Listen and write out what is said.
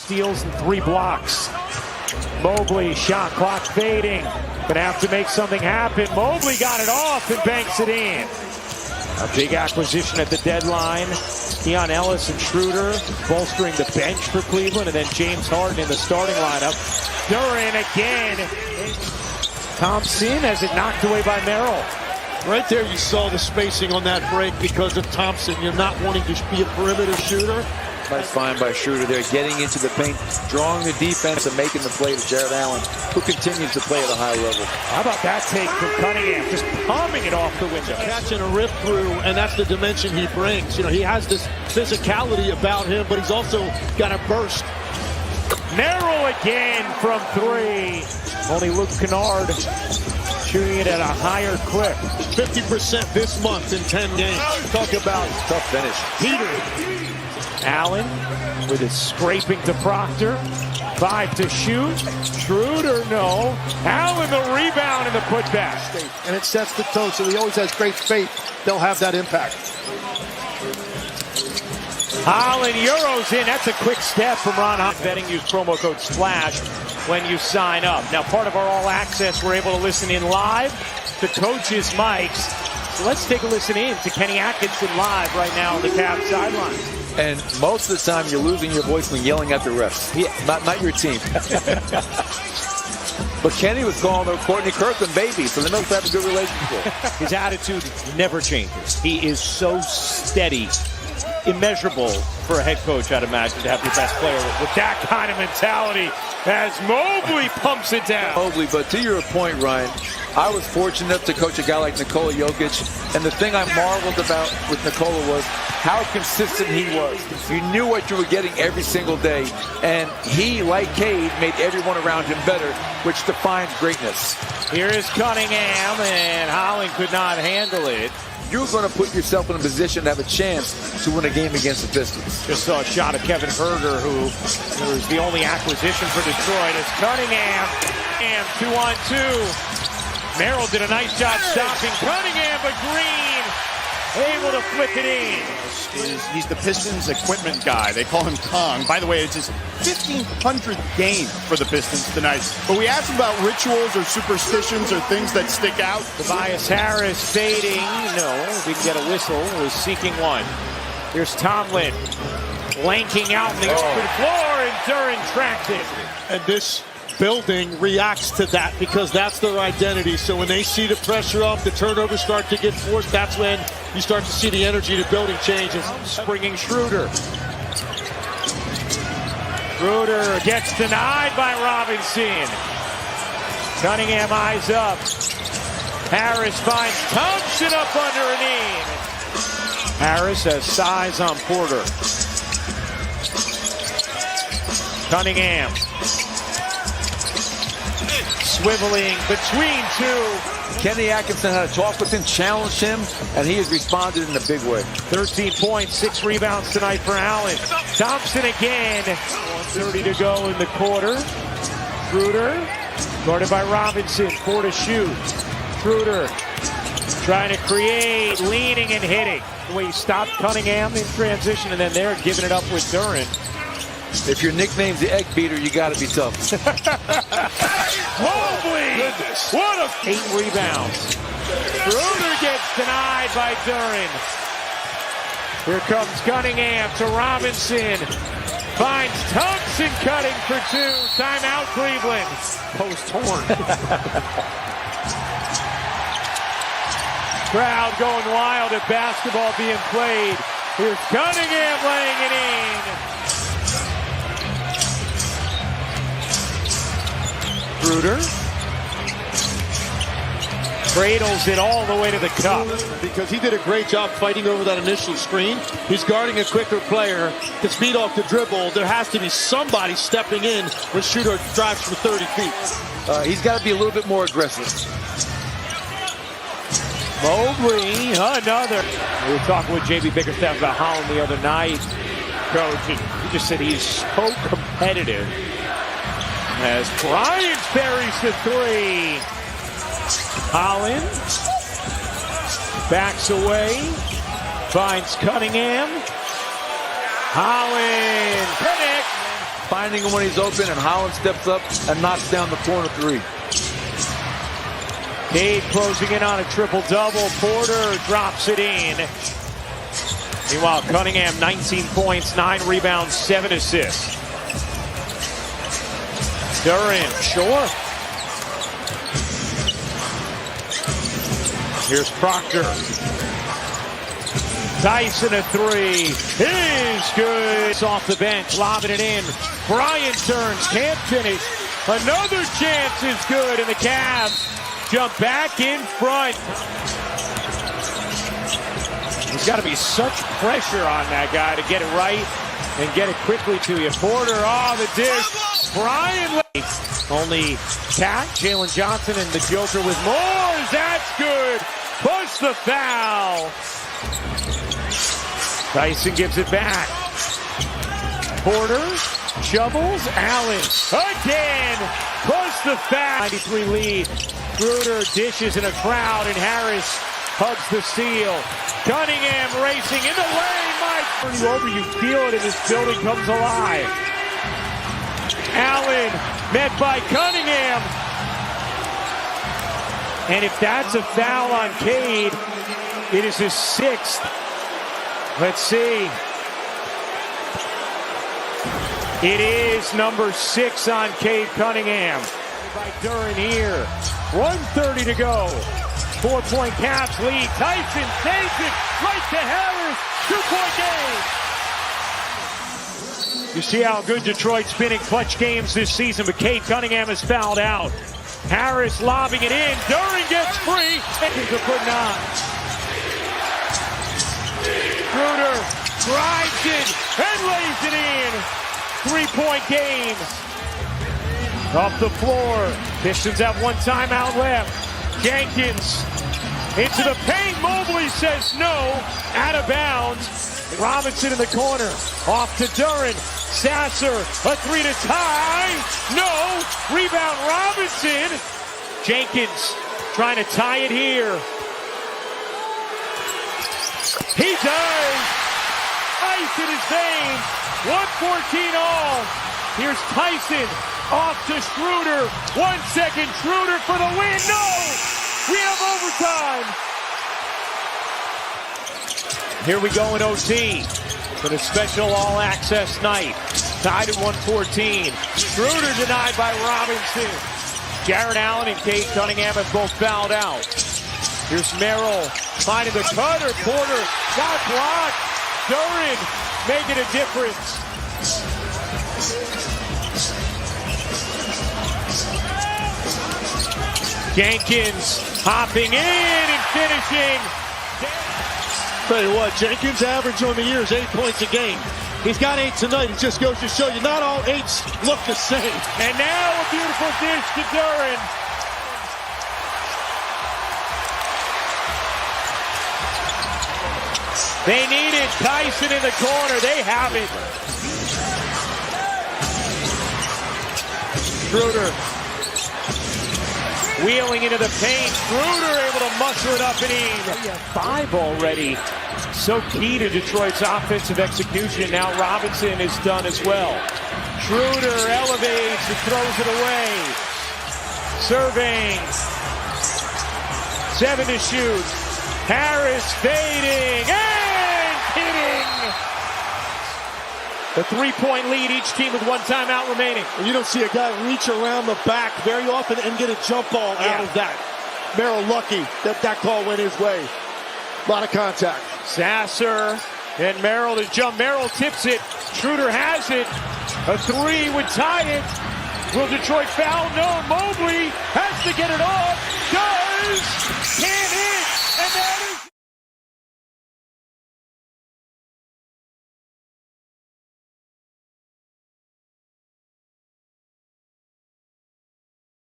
Steals and 3 blocks. Mobley, shot clock fading. Gonna have to make something happen. Mobley got it off and banks it in. A big acquisition at the deadline. Keon Ellis and Schroeder bolstering the bench for Cleveland, and then James Harden in the starting lineup. Duran again. Thompson has it knocked away by Merrill. Right there you saw the spacing on that break because of Thompson. You're not wanting to be a perimeter shooter. Nice find by Schroeder there, getting into the paint, drawing the defense and making the play to Jared Allen, who continues to play at a high level. How about that take from Cunningham, just palming it off the window. Catching a rip through, and that's the dimension he brings. You know, he has this physicality about him, but he's also got a burst. Merrill again from 3. Only Luke Kennard shooting it at a higher clip. 50% this month in 10 games. Talk about tough finish. Peter. Allen with his scraping to Proctor. 5 to shoot. Schroeder, no. Allen the rebound and the putback. And it sets the tone, so he always has great faith they'll have that impact. Allen Euros in. That's a quick step from Ron Hahn. Betting, use promo code SPLASH when you sign up. Now, part of our All Access, we're able to listen in live to coaches' mics. So let's take a listen in to Kenny Atkinson live right now on the Cavs sideline. And most of the time, you're losing your voice when yelling at the refs. Yeah, not your team. But Kenny was calling her Courtney Kirkland baby, so they must have a good relationship. His attitude never changes. He is so steady, immeasurable for a head coach, I'd imagine, to have your best player with that kind of mentality as Mobley pumps it down. Mobley, but to your point, Ryan, I was fortunate enough to coach a guy like Nikola Jokic, and the thing I marveled about with Nikola was how consistent he was. You knew what you were getting every single day, and he, like Cade, made everyone around him better, which defines greatness. Here is Cunningham, and Holland could not handle it. You're going to put yourself in a position to have a chance to win a game against the Pistons. Just saw a shot of Kevin Herter, who was the only acquisition for Detroit. It's Cunningham, and 2-on-2. Merrill did a nice job stopping Cunningham, but Green able to flip it in. He's the Pistons equipment guy. They call him Kong. By the way, it's his 1,500th game for the Pistons tonight. But we asked him about rituals or superstitions or things that stick out. Tobias Harris fading. No, didn't get a whistle. Was seeking one. Here's Tomlin lanking out in the open floor, and Duran tracked it. And this building reacts to that because that's their identity. So when they see the pressure up, the turnovers start to get forced, that's when you start to see the energy of the building changes. Springing Schroeder. Schroeder gets denied by Robinson. Cunningham eyes up. Harris finds Thompson up under and in. Harris has size on Porter. Cunningham. Swiveling between 2. Kenny Atkinson had a talk with him, challenged him, and he has responded in a big way. 13 points, 6 rebounds tonight for Allen. Thompson again. 1:30 to go in the quarter. Schroeder, guarded by Robinson, 4 to shoot. Schroeder trying to create, leaning and hitting. The way he stopped Cunningham in transition, and then they're giving it up with Duran. If your nickname's the Egg Beater, you got to be tough. Mobley! Goodness. What a 8 rebounds. Schroeder gets denied by Duran. Here comes Cunningham to Robinson. Finds Thompson cutting for 2. Timeout, Cleveland. Post horn. Crowd going wild at basketball being played. Here's Cunningham laying it in. Schroeder cradles it all the way to the cup. Because he did a great job fighting over that initial screen. He's guarding a quicker player to speed off the dribble. There has to be somebody stepping in when Schroeder drives from 30 feet. He's got to be a little bit more aggressive. Mobley, another. We were talking with J.B. Bickerstaff about Holland the other night. Coach, he just said he's so competitive. As Bryant buries the 3. Holland backs away, finds Cunningham. Holland connects. finding him when he's open, and Holland steps up and knocks down the corner three. Cade closing in on a triple-double. Porter drops it in. Meanwhile, Cunningham, 19 points, 9 rebounds, 7 assists. Duran, sure. Here's Proctor. Tyson, a three. Is good. It's off the bench, lobbing it in. Bryant turns, can't finish. Another chance is good, and the Cavs jump back in front. There's got to be such pressure on that guy to get it right and get it quickly to you. Porter, the dish. Bryant. Only Cat, Jalen Johnson, and the Joker with more. That's good. Push the foul. Tyson gives it back. Porter shovels. Allen again. Push the foul. 93 lead. Schroeder dishes in a crowd, and Harris hugs the steal. Cunningham racing in the lane. Mike, turn you over. You feel it, and this building comes alive. Allen met by Cunningham. And if that's a foul on Cade, it is his 6th. Let's see. It is number 6 on Cade Cunningham. By Duran here. 1:30 to go. 4-point Cavs lead. Tyson saves it right to Harris. 2-point game. You see how good Detroit's been in clutch games this season, but Cade Cunningham is fouled out. Harris lobbing it in. Duran gets free. And he's a put on. Schroeder drives it and lays it in. 3-point game. Off the floor. Pistons have one timeout left. Jenkins into the paint. Mobley says no. Out of bounds. Robinson in the corner. Off to Duran. Sasser, a three to tie. No. Rebound Robinson. Jenkins trying to tie it here. He does. Ice in his veins. 114 all. Here's Tyson. Off to Schroeder. 1 second. Schroeder for the win. No. We have overtime. Here we go in OT for the special all-access night. Tied at 114. Schroeder denied by Robinson. Jarrett Allen and Cade Cunningham have both fouled out. Here's Merrill finding the cutter. Porter got blocked. Duran making a difference. Jenkins hopping in and finishing. Tell you what, Jenkins' average on the year is 8 points a game. He's got 8 tonight. It just goes to show you not all 8s look the same. And now a beautiful dish to Duran. They needed Tyson in the corner. They have it. Schroeder wheeling into the paint. Schroeder able to muscle it up and in. 5 already. So key to Detroit's offensive execution. Now Robinson is done as well. Schroeder elevates and throws it away. Serving. 7 to shoot. Harris fading and hitting. The 3-point lead, each team with 1 timeout remaining. And you don't see a guy reach around the back very often and get a jump ball out of that. Merrill lucky that that call went his way. A lot of contact. Sasser and Merrill to jump. Merrill tips it. Schroeder has it. A 3 would tie it. Will Detroit foul? No. Mobley has to get it off. Does. Can't hit. And that is